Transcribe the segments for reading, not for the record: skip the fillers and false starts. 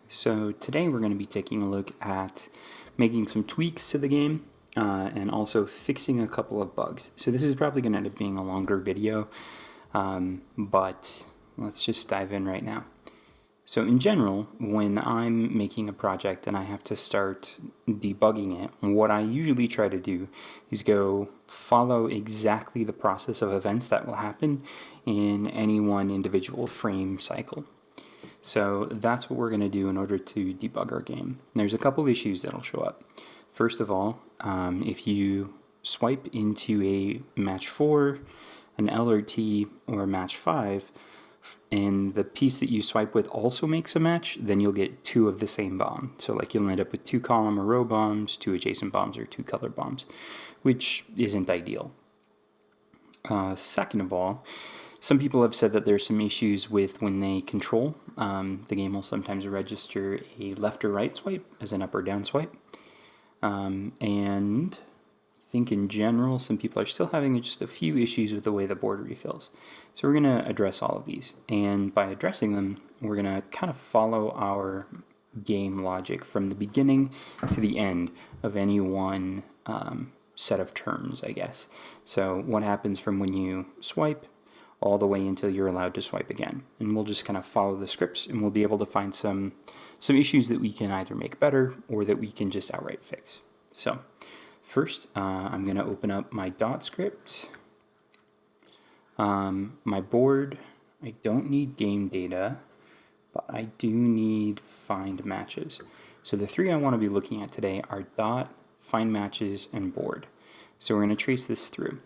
So today we're going to be taking a look at making some tweaks to the game and also fixing a couple of bugs. So this is probably going to end up being a longer video, but let's just dive in right now. So in general, when I'm making a project and I have to start debugging it, what I usually try to do is go follow exactly the process of events that will happen in any one individual frame cycle. So that's what we're going to do in order to debug our game. There's a couple issues that'll show up. First of all, if you swipe into a match 4, an L or T, or a match 5, and the piece that you swipe with also makes a match, then you'll get two of the same bomb. So like you'll end up with 2 column or row bombs, 2 adjacent bombs, or 2 color bombs, which isn't ideal. Second of all, some people have said that there's some issues with when they control. The game will sometimes register a left or right swipe as an up or down swipe. And I think in general, some people are still having just a few issues with the way the board refills. So we're going to address all of these. And by addressing them, we're going to kind of follow our game logic from the beginning to the end of any one set of turns, I guess. So what happens from when you swipe all the way until you're allowed to swipe again. And we'll just kind of follow the scripts, and we'll be able to find some issues that we can either make better or that we can just outright fix. So first, I'm going to open up my dot script. My board, I don't need game data, but I do need find matches. So the 3 I want to be looking at today are dot, find matches, and board. So we're going to trace this through.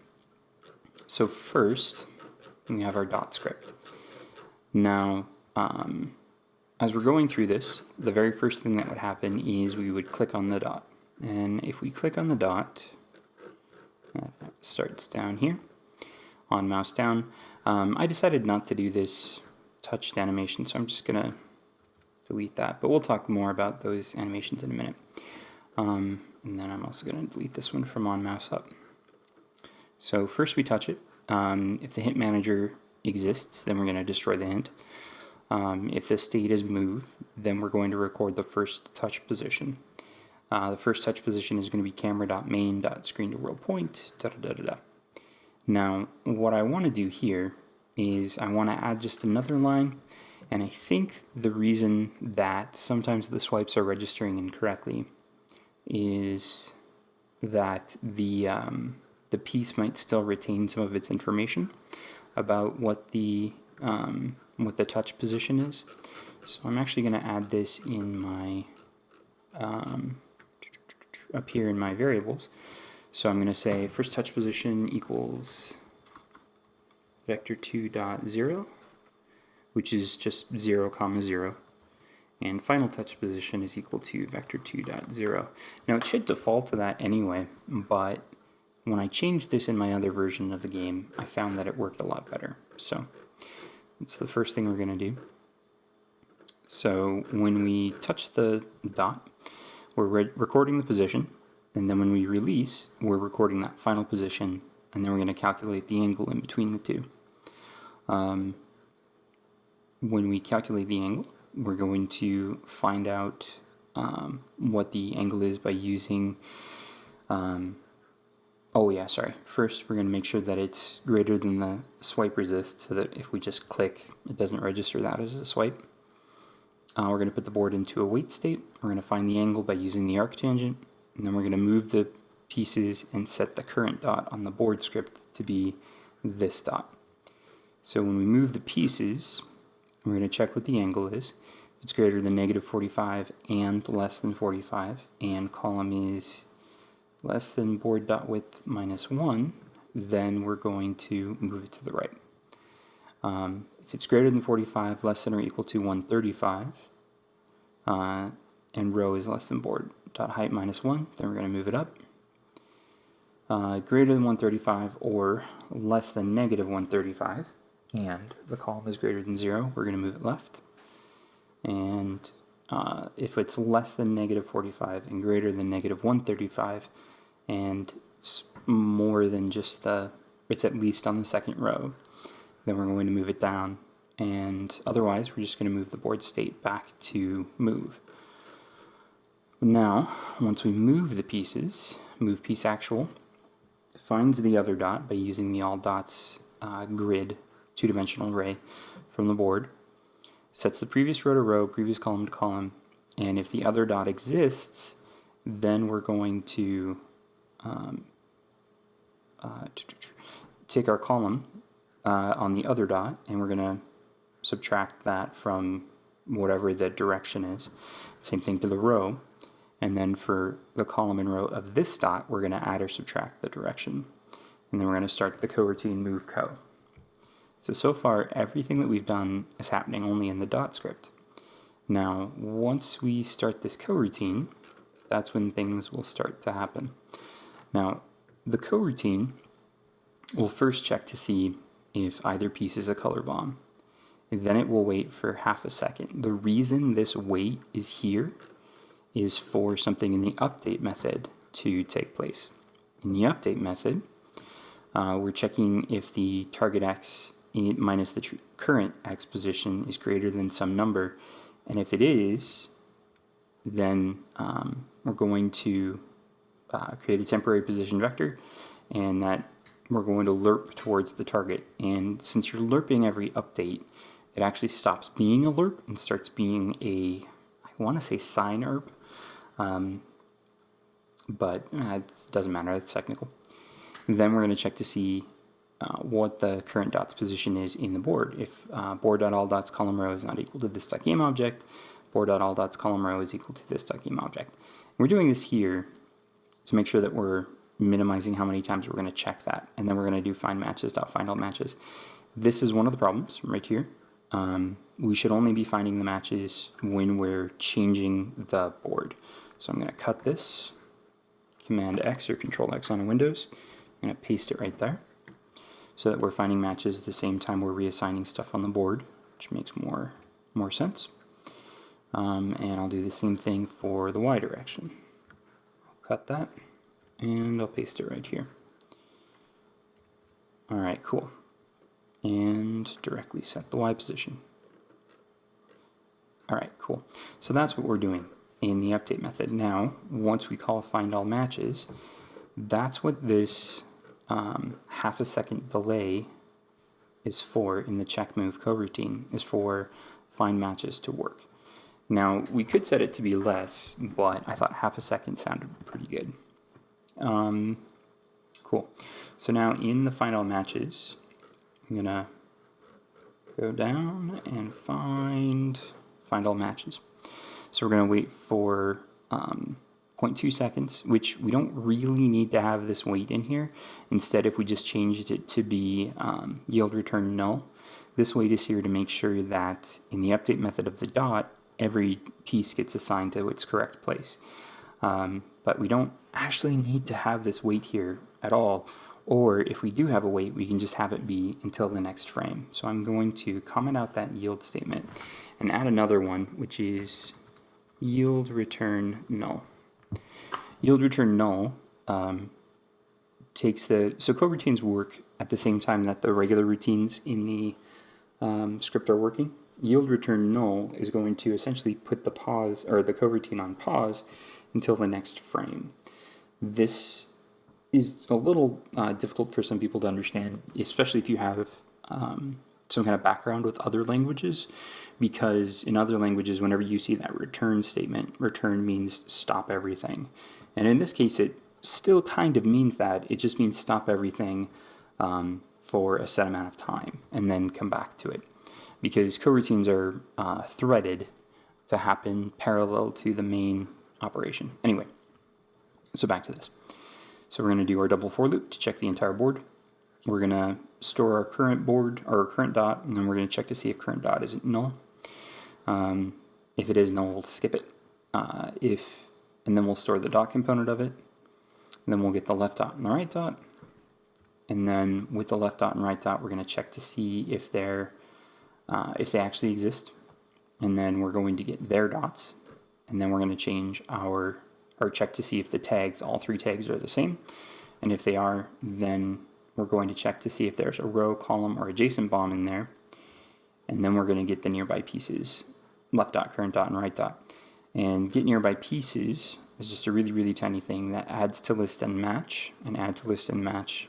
So first, we have our dot script. Now, as we're going through this, the very first thing that would happen is we would click on the dot. And if we click on the dot, that starts down here, on mouse down. I decided not to do this touched animation, so I'm just going to delete that. But we'll talk more about those animations in a minute. And then I'm also going to delete this one from on mouse up. So first we touch it. If the hint manager exists, then we're going to destroy the hint. If the state is move, then we're going to record the first touch position. The first touch position is going to be camera.main.screen to world point, da da da da da. Now, what I want to do here is I want to add just another line, and I think the reason that sometimes the swipes are registering incorrectly is that the piece might still retain some of its information about what the touch position is. So I'm actually going to add this in my up here in my variables. So I'm going to say first touch position equals vector2.0, which is just 0, 0. And final touch position is equal to vector2.0. Now it should default to that anyway, but when I changed this in my other version of the game, I found that it worked a lot better. So that's the first thing we're going to do. So when we touch the dot, we're recording the position, and then when we release, we're recording that final position, and then we're going to calculate the angle in between the two. When we calculate the angle, we're going to find out what the angle is by using first we're going to make sure that it's greater than the swipe resist, so that if we just click, it doesn't register that as a swipe. We're going to put the board into a wait state. We're going to find the angle by using the arctangent, and then we're going to move the pieces and set the current dot on the board script to be this dot. So when we move the pieces, we're going to check what the angle is. If it's greater than -45 and less than 45, and column is less than board dot width -1, then we're going to move it to the right. If it's greater than 45, less than or equal to 135, and row is less than board dot height -1, then we're going to move it up. Greater than 135 or less than -135, and the column is greater than 0, we're going to move it left. And if it's less than -45 and greater than -135, and it's more than just it's at least on the second row, then we're going to move it down, and otherwise we're just going to move the board state back to move. Now, once we move the pieces, move piece actual, finds the other dot by using the all dots grid two-dimensional array from the board, sets the previous row to row, previous column to column, and if the other dot exists, then we're going to take our column on the other dot, and we're going to subtract that from whatever the direction is. Same thing to the row. And then for the column and row of this dot, we're going to add or subtract the direction. And then we're going to start the coroutine move co. So far, everything that we've done is happening only in the dot script. Now, once we start this coroutine, that's when things will start to happen. Now, the coroutine will first check to see if either piece is a color bomb. And then it will wait for half a second. The reason this wait is here is for something in the update method to take place. In the update method, we're checking if the target x minus the current x position is greater than some number, and if it is, then we're going to create a temporary position vector, and that we're going to lerp towards the target. And since you're lerping every update, it actually stops being a lerp and starts being a, I want to say sine erp, but it doesn't matter, it's technical. Then we're going to check to see what the current dot's position is in the board. If board.allDots column row is not equal to this.game object, board.allDots column row is equal to this.game object. We're doing this here to make sure that we're minimizing how many times we're going to check that, and then we're going to do find matches.find all matches. This is one of the problems right here. We should only be finding the matches when we're changing the board. So I'm going to cut this, Command X or Control X on Windows. I'm going to paste it right there so that we're finding matches at the same time we're reassigning stuff on the board, which makes more sense. And I'll do the same thing for the Y direction. I'll cut that and I'll paste it right here. Alright, cool. And directly set the Y position. Alright, cool. So that's what we're doing in the update method. Now, once we call find all matches, that's what this half a second delay is for in the check move coroutine, is for find matches to work. Now, we could set it to be less, but I thought half a second sounded pretty good. Cool. So now in the find all matches, I'm gonna go down and find all matches. So we're gonna wait for 0.2 seconds, which we don't really need to have this wait in here. Instead, if we just changed it to be yield return null, this wait is here to make sure that in the update method of the dot, every piece gets assigned to its correct place. But we don't actually need to have this wait here at all, or if we do have a wait, we can just have it be until the next frame. So I'm going to comment out that yield statement and add another one, which is yield return null. Yield return null takes the, so coroutines work at the same time that the regular routines in the script are working. Yield return null is going to essentially put the pause, or the coroutine on pause until the next frame. This is a little difficult for some people to understand, especially if you have some kind of background with other languages, because in other languages, whenever you see that return statement, return means stop everything. And in this case, it still kind of means that. It just means stop everything for a set amount of time and then come back to it. Because coroutines are threaded to happen parallel to the main operation. Anyway, so back to this. So we're going to do our double for loop to check the entire board. We're going to store our current board, or our current dot, and then we're going to check to see if current dot isn't null. If it is null, we'll skip it. And then we'll store the dot component of it. And then we'll get the left dot and the right dot. And then with the left dot and right dot, we're going to check to see if they actually exist. And then we're going to get their dots. And then we're going to change or check to see if the tags, all three tags are the same. And if they are, then we're going to check to see if there's a row, column, or adjacent bomb in there. and then we're going to get the nearby pieces, left dot, current dot, and right dot. And get nearby pieces is just a really, really tiny thing that adds to list and match, and add to list and match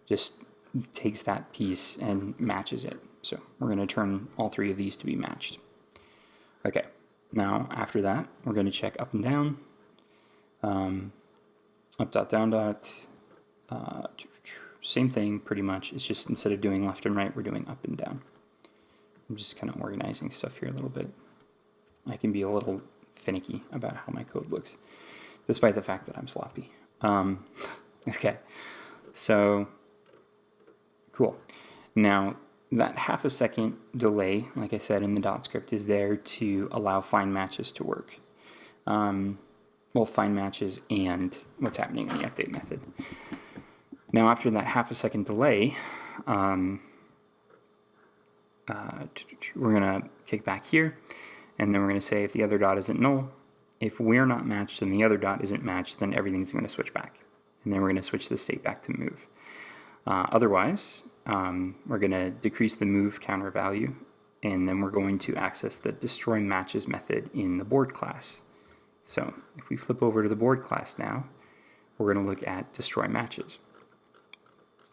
just takes that piece and matches it. So we're going to turn all three of these to be matched. Okay, now after that, we're going to check up and down, up dot, down dot, same thing pretty much. It's just instead of doing left and right, we're doing up and down. I'm just kind of organizing stuff here a little bit. I can be a little finicky about how my code looks, despite the fact that I'm sloppy. Okay, so cool. Now that half a second delay, like I said in the dot script, is there to allow find matches to work. Well, find matches and what's happening in the update method. Now after that half a second delay, we're going to kick back here, and then we're going to say if the other dot isn't null, if we're not matched and the other dot isn't matched, then everything's going to switch back. And then we're going to switch the state back to move. Otherwise, we're going to decrease the move counter value, and then we're going to access the destroy matches method in the board class. So if we flip over to the board class now, we're going to look at destroy matches.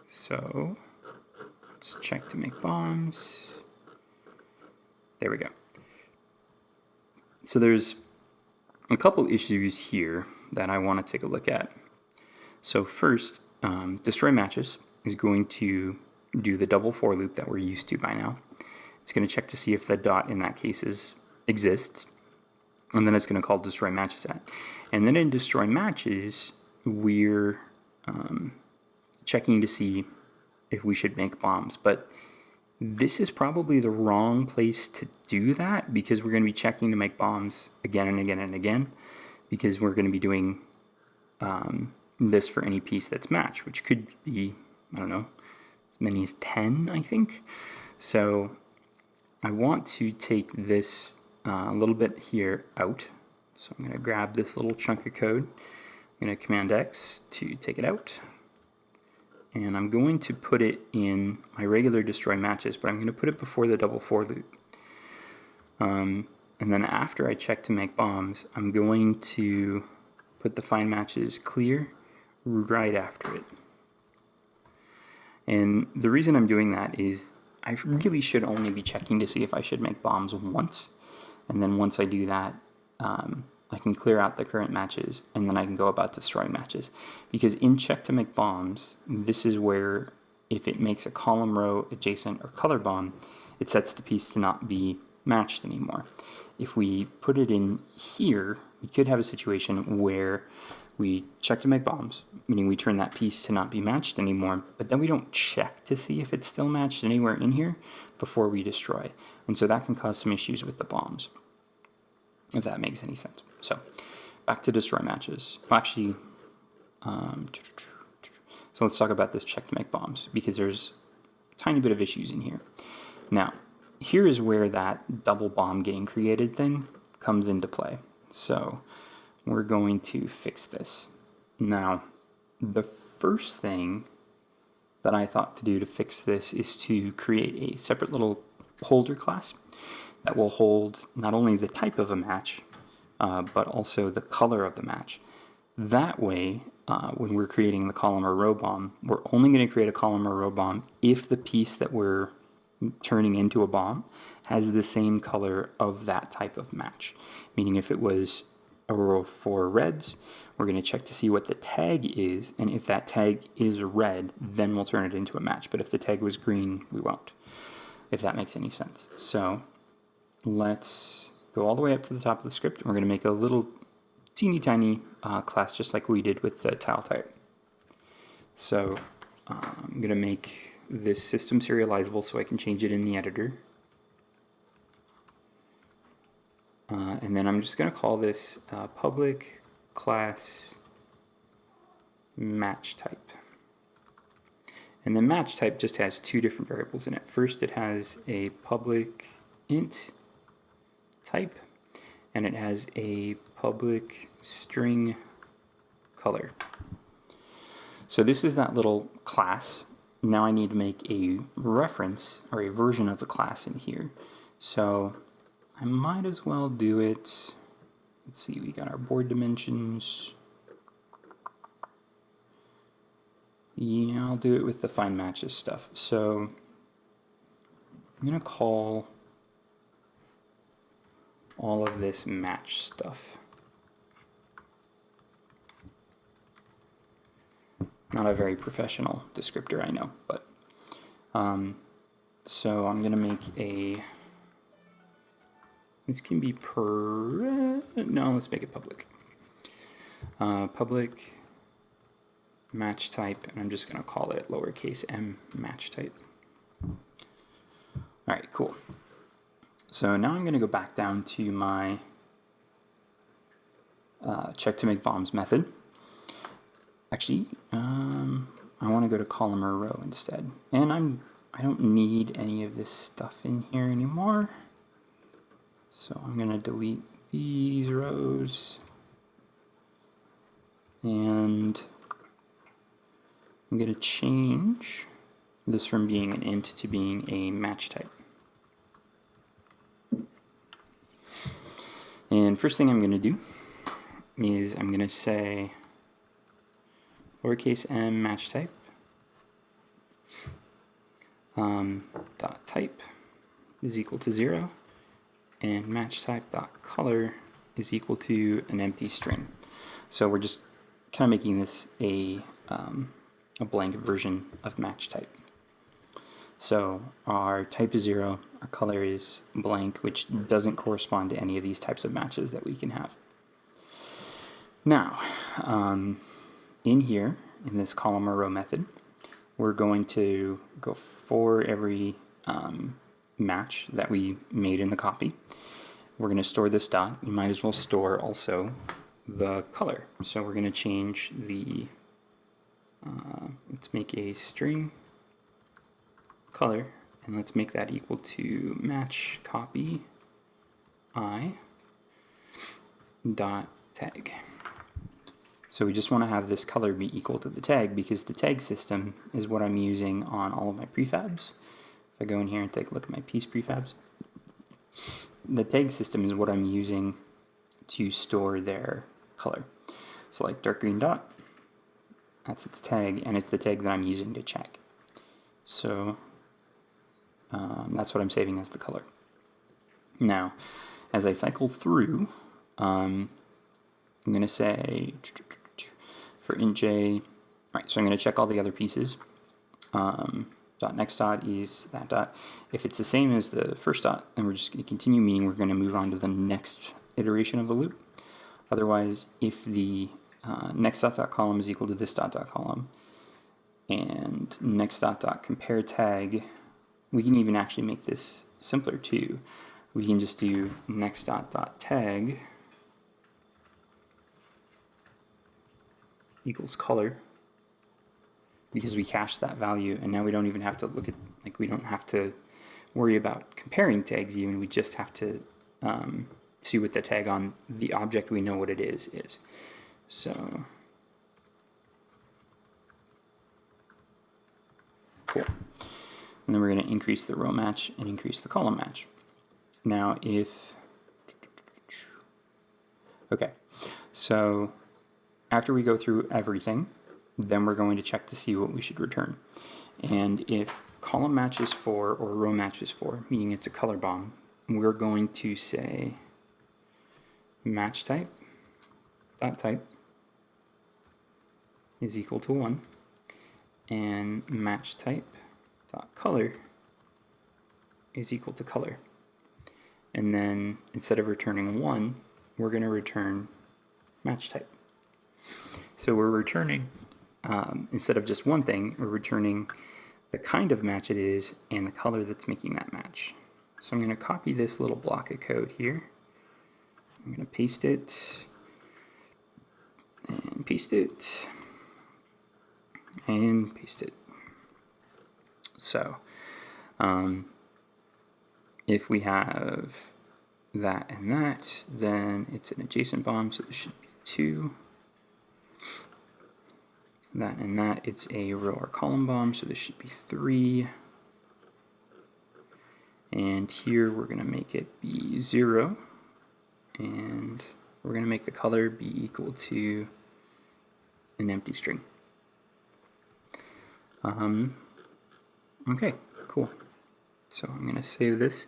So let's check to make bombs. There we go. So there's a couple issues here that I want to take a look at. So first, destroy matches is going to do the double for loop that we're used to by now. It's going to check to see if the dot in that case exists, and then it's going to call destroy matches at. And then in destroy matches, we're checking to see if we should make bombs. But this is probably the wrong place to do that, because we're going to be checking to make bombs again and again and again, because we're going to be doing this for any piece that's matched, which could be, I don't know, as many as 10, I think. So I want to take this a little bit here out. So I'm going to grab this little chunk of code. I'm going to Command X to take it out. And I'm going to put it in my regular destroy matches, but I'm going to put it before the double for loop. And then after I check to make bombs, I'm going to put the find matches clear right after it. And the reason I'm doing that is I really should only be checking to see if I should make bombs once. And then once I do that, I can clear out the current matches, and then I can go about destroying matches. Because in check to make bombs, this is where if it makes a column, row, adjacent, or color bomb, it sets the piece to not be matched anymore. If we put it in here, we could have a situation where we check to make bombs, meaning we turn that piece to not be matched anymore, but then we don't check to see if it's still matched anywhere in here before we destroy. And so that can cause some issues with the bombs, if that makes any sense. So back to destroy matches. Well, actually, so let's talk about this check to make bombs, because there's a tiny bit of issues in here. Now, here is where that double bomb getting created thing comes into play. So we're going to fix this. Now, the first thing that I thought to do to fix this is to create a separate little holder class that will hold not only the type of a match, but also the color of the match. That way, when we're creating the column or row bomb, we're only going to create a column or row bomb if the piece that we're turning into a bomb has the same color of that type of match. Meaning if it was a row for reds, we're going to check to see what the tag is, and if that tag is red, then we'll turn it into a match. But if the tag was green, we won't, if that makes any sense. So let's go all the way up to the top of the script, and we're going to make a little teeny tiny class just like we did with the tile type. So I'm going to make this system serializable so I can change it in the editor. And then I'm just going to call this public class match type. And the match type just has two different variables in it. First, it has a public int type, and it has a public string color. So this is that little class. Now I need to make a reference or a version of the class in here. So I might as well do it. Let's see, we got our board dimensions. Yeah, I'll do it with the find matches stuff. So I'm going to call all of this match stuff. Not a very professional descriptor, I know, but so I'm going to make a, this can be no, let's make it public. Public match type, and I'm just going to call it lowercase m match type. Alright, cool. So now I'm going to go back down to my check to make bombs method. Actually, I want to go to column or row instead. And I don't need any of this stuff in here anymore. So I'm going to delete these rows. And I'm going to change this from being an int to being a match type. And first thing I'm going to do is I'm going to say lowercase m match type dot type is equal to 0, and match type dot color is equal to an empty string. So we're just kind of making this a blank version of match type. So our type is 0, our color is blank, which doesn't correspond to any of these types of matches that we can have. Now, in here, in this column or row method, we're going to go for every match that we made in the copy. We're going to store this dot. You might as well store also the color. So we're going to change the, let's make a string color, and let's make that equal to match copy I dot tag. So we just want to have this color be equal to the tag, because the tag system is what I'm using on all of my prefabs. If I go in here and take a look at my piece prefabs, the tag system is what I'm using to store their color. So like dark green dot, that's its tag, and it's the tag that I'm using to check. So that's what I'm saving as the color. Now, as I cycle through, I'm going to say for int j, alright, so I'm going to check all the other pieces. Dot next dot is that dot. If it's the same as the first dot, then we're just going to continue, meaning we're going to move on to the next iteration of the loop. Otherwise, if the next dot dot column is equal to this dot dot column, and next dot dot compare tag, we can even actually make this simpler too. We can just do next dot dot tag equals color, because we cached that value, and now we don't even have to look at, like, we don't have to worry about comparing tags even, we just have to see what the tag on the object we know what it is. So cool. And then we're going to increase the row match and increase the column match. Now if, okay, so after we go through everything, then we're going to check to see what we should return. And if column matches 4 or row matches 4, meaning it's a color bomb, we're going to say match type dot type is equal to 1, and match type dot color is equal to color. And then instead of returning 1, we're going to return match type. So we're returning, instead of just one thing, we're returning the kind of match it is and the color that's making that match. So I'm going to copy this little block of code here. I'm going to paste it, and paste it, and paste it. So if we have that and that, then it's an adjacent bomb, so this should be 2. That and that, it's a row or column bomb, so this should be 3. And here we're going to make it be 0, and we're going to make the color be equal to an empty string. Okay, cool. So I'm going to save this.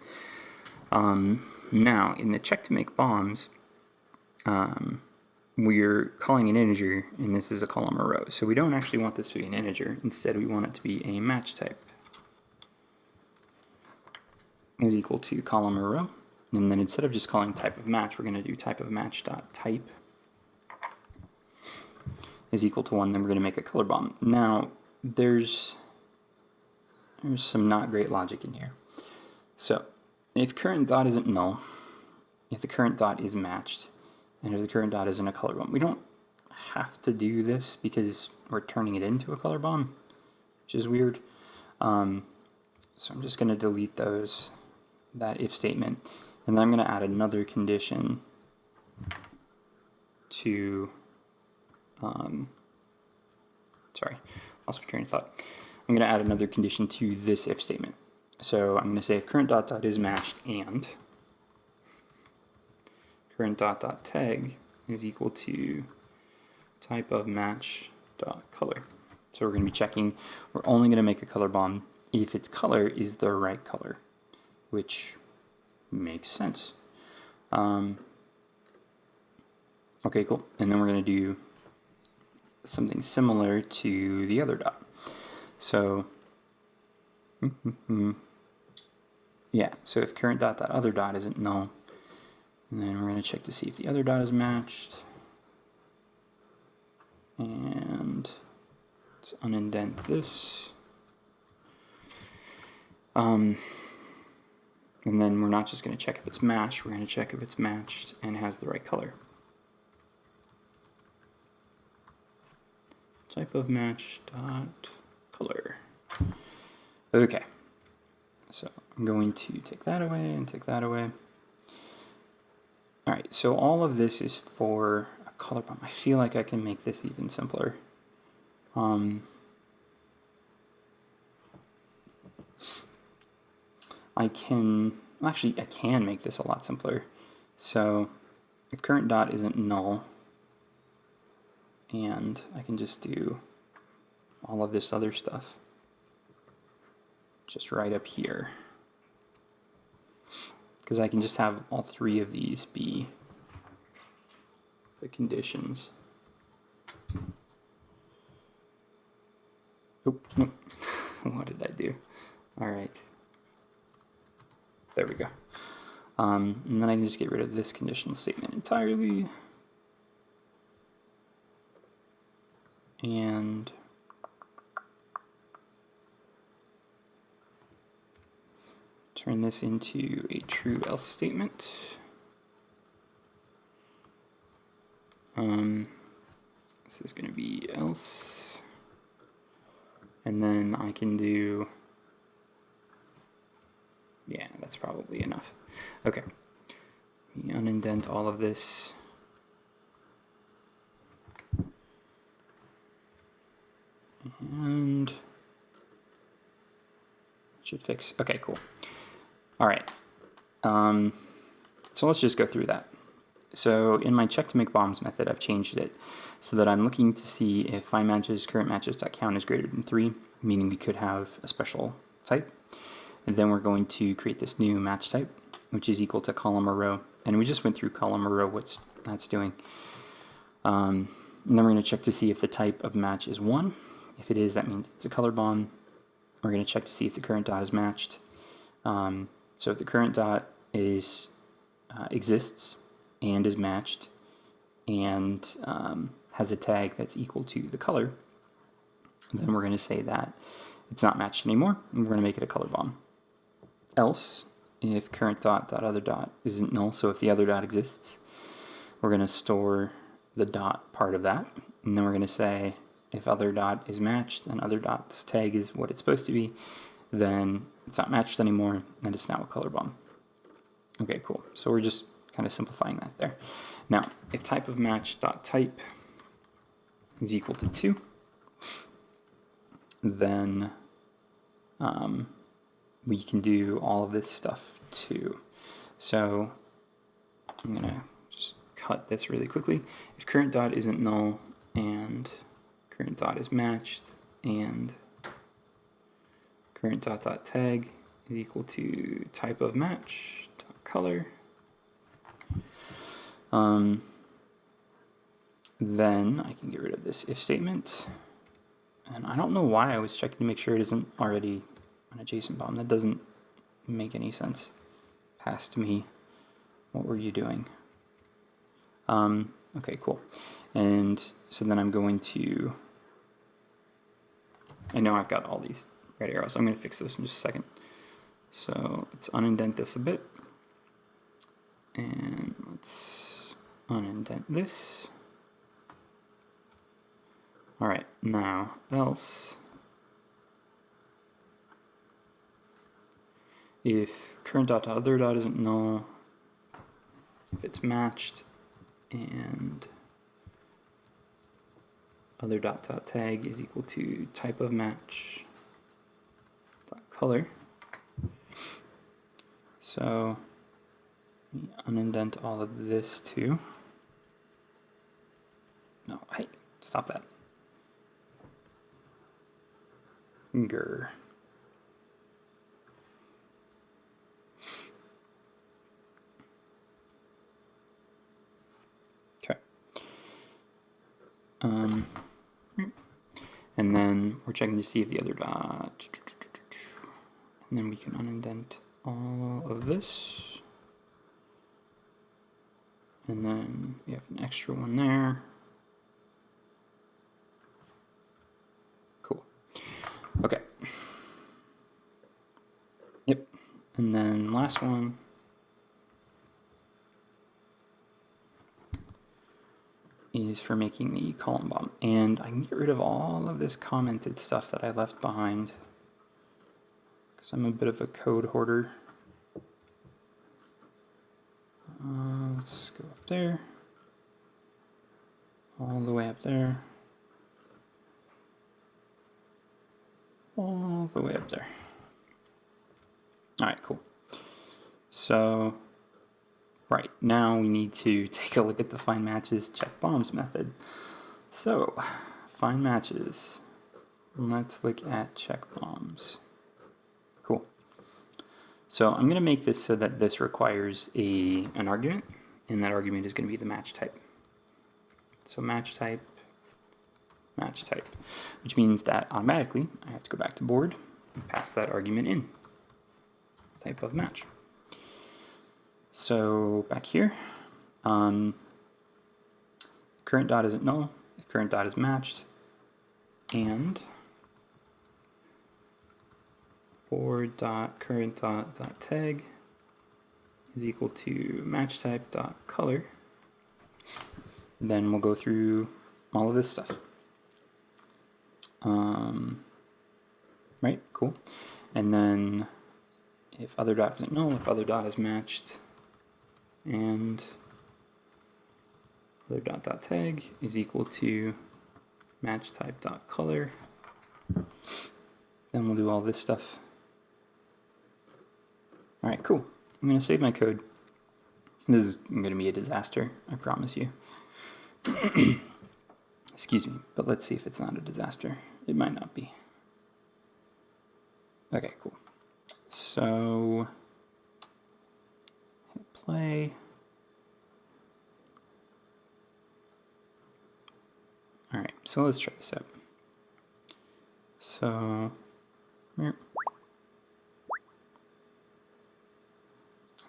Now, in the check to make bombs, we're calling an integer, and this is a column or row. So we don't actually want this to be an integer. Instead, we want it to be a match type is equal to column or row. And then instead of just calling type of match, we're going to do type of match dot type is equal to 1. Then we're going to make a color bomb. Now, there's some not great logic in here. So if current dot isn't null, if the current dot is matched, and if the current dot isn't a color bomb, we don't have to do this because we're turning it into a color bomb, which is weird. So I'm just going to delete that if statement, and then I'm going to add another condition to, sorry, lost my train of thought. I'm going to add another condition to this if statement. So I'm going to say if current dot dot is matched and current dot dot tag is equal to type of match dot color. So we're going to be checking, we're only going to make a color bomb if its color is the right color, which makes sense. Okay, cool. And then we're going to do something similar to the other dot. So, yeah, so if current dot dot other dot isn't null, and then we're going to check to see if the other dot is matched. And let's unindent this. And then we're not just going to check if it's matched, we're going to check if it's matched and has the right color. Type of match dot color. Okay, so I'm going to take that away and take that away. Alright, so all of this is for a color bomb. I feel like I can make this even simpler. I can make this a lot simpler. So if current dot isn't null, and I can just do all of this other stuff just right up here, because I can just have all three of these be the conditions. Nope. What did I do? Alright. There we go. And then I can just get rid of this conditional statement entirely. And turn this into a true else statement. This is going to be else. And then I can do, yeah, that's probably enough. Okay. We unindent all of this. And should fix. Okay, cool. All right. So let's just go through that. So in my check to make bombs method, I've changed it so that I'm looking to see if find matches current matches.count is greater than 3, meaning we could have a special type. And then we're going to create this new match type, which is equal to column or row. And we just went through column or row, what that's doing. And then we're going to check to see if the type of match is 1. If it is, that means it's a color bomb. We're going to check to see if the current dot is matched. So if the current dot is exists and is matched and has a tag that's equal to the color, then we're going to say that it's not matched anymore, and we're going to make it a color bomb. Else, if current dot dot other dot isn't null, so if the other dot exists, we're going to store the dot part of that, and then we're going to say if other dot is matched and other dot's tag is what it's supposed to be, then it's not matched anymore and it's now a color bomb. Okay, cool. So we're just kind of simplifying that there. Now, if type of match dot type is equal to 2, then we can do all of this stuff too. So I'm gonna just cut this really quickly. If current dot isn't null and current dot is matched and current dot dot tag is equal to type of match dot color, then I can get rid of this if statement. And I don't know why I was checking to make sure it isn't already on a JSON bomb. That doesn't make any sense. Past me. What were you doing? Okay, cool. And so then I'm going to, I know I've got all these red arrows. I'm going to fix those in just a second. So let's unindent this a bit. And let's unindent this. All right, now else, if current dot to other dot isn't null, if it's matched, and other dot dot tag is equal to type of match dot color. So we unindent all of this too. No, hey, stop that. Grr. Okay. And then we're checking to see if the other dot, and then we can unindent all of this. And then we have an extra one there. Cool. Okay. Yep. And then last one. Is for making the column bomb. And I can get rid of all of this commented stuff that I left behind because I'm a bit of a code hoarder. Let's go up there, all the way up there, all the way up there. All right, cool. So right, now we need to take a look at the find matches checkbombs method. So, find matches. Let's look at checkbombs. Cool. So I'm going to make this so that this requires an argument, and that argument is going to be the match type. So match type, which means that automatically I have to go back to board and pass that argument in. Type of match. So back here, current dot isn't null if current dot is matched, and board dot current dot dot tag is equal to match type dot color. Then we'll go through all of this stuff. Right, cool. And then if other dot isn't null, if other dot is matched, and other dot dot tag is equal to match type dot color. Then we'll do all this stuff. All right, cool. I'm going to save my code. This is going to be a disaster, I promise you. Excuse me, but let's see if it's not a disaster. It might not be. Okay, cool. So hit play. All right, so let's try this out. So,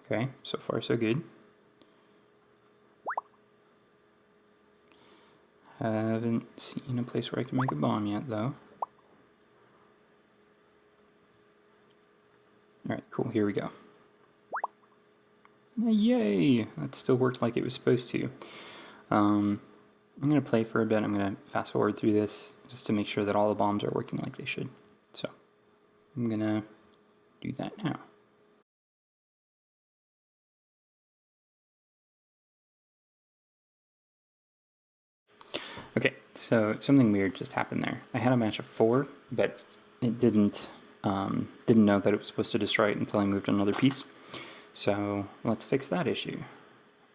okay, so far so good. Haven't seen a place where I can make a bomb yet, though. Alright, cool, here we go. Yay! That still worked like it was supposed to. I'm going to play for a bit. I'm going to fast forward through this just to make sure that all the bombs are working like they should. So, I'm going to do that now. Okay, so something weird just happened there. I had a match of 4, but it didn't didn't know that it was supposed to destroy it until I moved another piece. So let's fix that issue.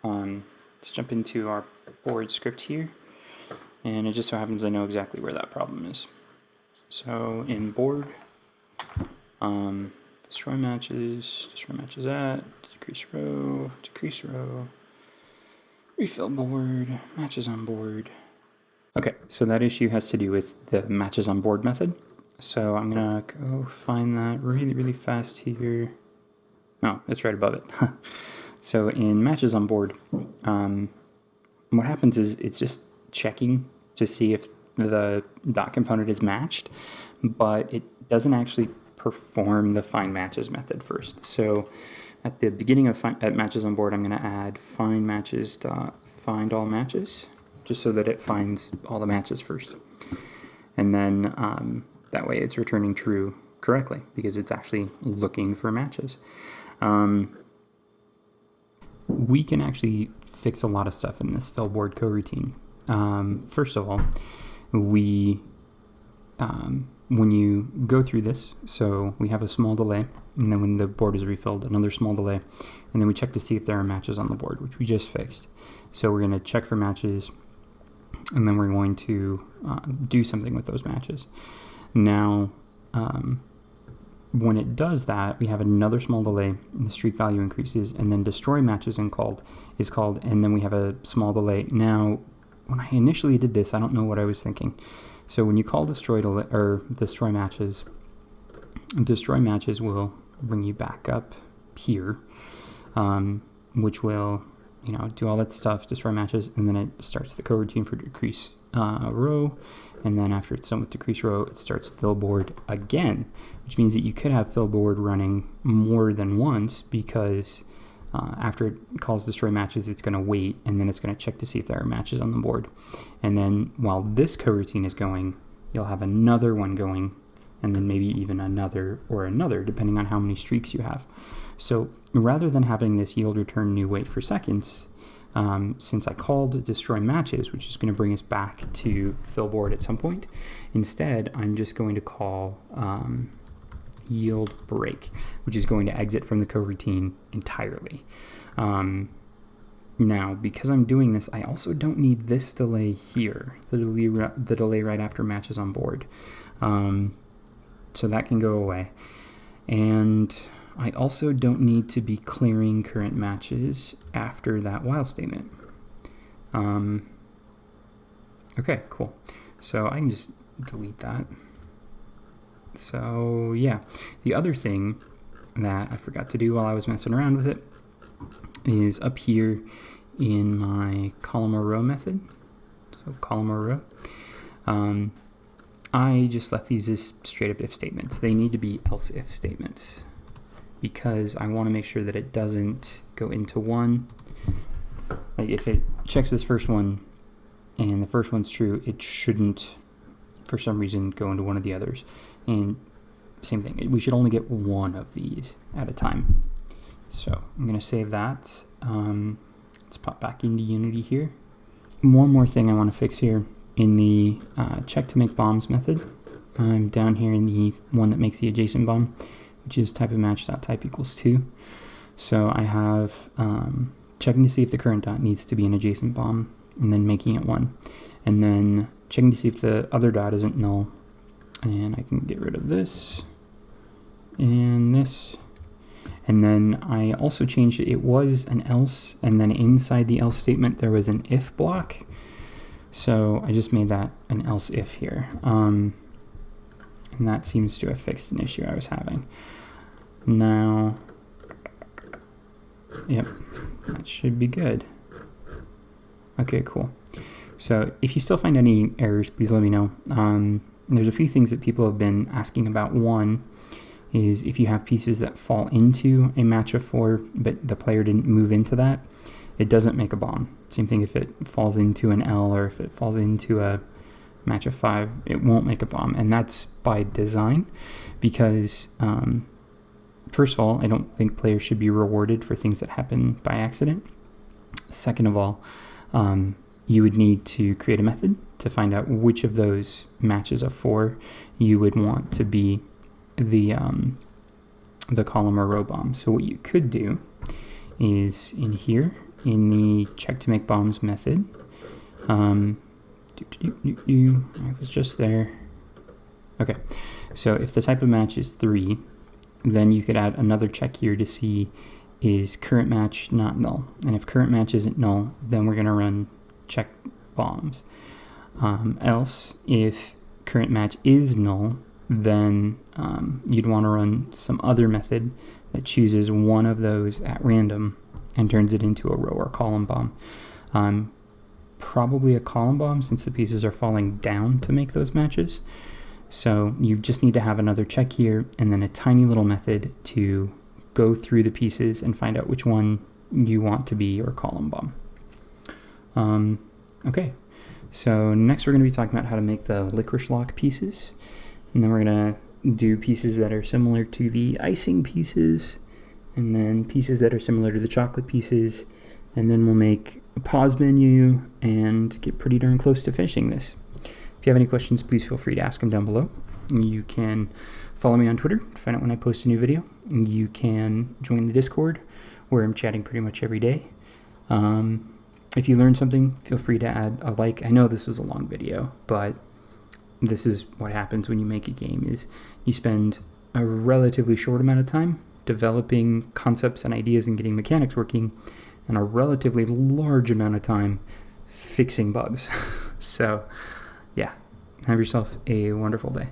Let's jump into our board script here, and it just so happens I know exactly where that problem is. So in board, destroy matches at, decrease row, refill board, matches on board. Okay, so that issue has to do with the matches on board method. So I'm gonna go find that really fast here. Oh, it's right above it. So in matches on board, what happens is it's just checking to see if the dot component is matched, but it doesn't actually perform the find matches method first. So at the beginning of at matches on board, I'm going to add find matches dot find all matches, just so that it finds all the matches first, and then that way it's returning true correctly because it's actually looking for matches. We can actually fix a lot of stuff in this fill board coroutine. First of all, when you go through this, so we have a small delay, and then when the board is refilled, another small delay, and then we check to see if there are matches on the board, which we just fixed. So we're going to check for matches, and then we're going to do something with those matches. Now, when it does that, we have another small delay, and the streak value increases, and then destroy matches is called, and then we have a small delay. Now, when I initially did this, I don't know what I was thinking. So when you call destroy matches will bring you back up here, which will, do all that stuff, destroy matches, and then it starts the coroutine for decrease row, and then after it's done with decrease row, it starts fill board again, which means that you could have fill board running more than once because after it calls destroy matches, it's going to wait, and then it's going to check to see if there are matches on the board. And then while this coroutine is going, you'll have another one going, and then maybe even another, depending on how many streaks you have. So rather than having this yield return new wait for seconds, since I called destroy matches, which is going to bring us back to fill board at some point, instead I'm just going to call yield break, which is going to exit from the coroutine entirely. Now, because I'm doing this, I also don't need this delay here, the delay right after matches on board. So that can go away. And I also don't need to be clearing current matches after that while statement. Okay, cool. So I can just delete that. So yeah, the other thing that I forgot to do while I was messing around with it is up here in my column or row method. So column or row. I just left these as straight up if statements. They need to be else if statements because I want to make sure that it doesn't go into one. Like if it checks this first one and the first one's true, it shouldn't for some reason go into one of the others. And same thing, we should only get one of these at a time. So I'm going to save that. Let's pop back into Unity here. One more thing I want to fix here in the check to make bombs method. I'm down here in the one that makes the adjacent bomb, which is type of match.type equals 2. So I have checking to see if the current dot needs to be an adjacent bomb, and then making it 1. And then checking to see if the other dot isn't null. And I can get rid of this and this. And then I also changed it. It was an else, and then inside the else statement there was an if block. So I just made that an else if here. And that seems to have fixed an issue I was having. Now, yep, that should be good. Okay, cool. So if you still find any errors, please let me know. There's a few things that people have been asking about. One is if you have pieces that fall into a match of 4, but the player didn't move into that, it doesn't make a bomb. Same thing if it falls into an L or if it falls into a match of 5, it won't make a bomb. And that's by design because, first of all, I don't think players should be rewarded for things that happen by accident. Second of all, you would need to create a method to find out which of those matches of 4 you would want to be the column or row bomb. So what you could do is in here, in the check to make bombs method, I was just there. Okay, so if the type of match is 3, then you could add another check here to see is current match not null. And if current match isn't null, then we're going to run check bombs. Else, if current match is null, then you'd want to run some other method that chooses one of those at random and turns it into a row or column bomb. Probably a column bomb, since the pieces are falling down to make those matches. So you just need to have another check here and then a tiny little method to go through the pieces and find out which one you want to be your column bomb. Okay, so next we're going to be talking about how to make the licorice lock pieces, and then we're going to do pieces that are similar to the icing pieces, and then pieces that are similar to the chocolate pieces, and then we'll make a pause menu and get pretty darn close to finishing this. If you have any questions, please feel free to ask them down below. You can follow me on Twitter to find out when I post a new video. You can join the Discord, where I'm chatting pretty much every day. If you learned something, feel free to add a like. I know this was a long video, but this is what happens when you make a game, is you spend a relatively short amount of time developing concepts and ideas and getting mechanics working, and a relatively large amount of time fixing bugs. So yeah, have yourself a wonderful day.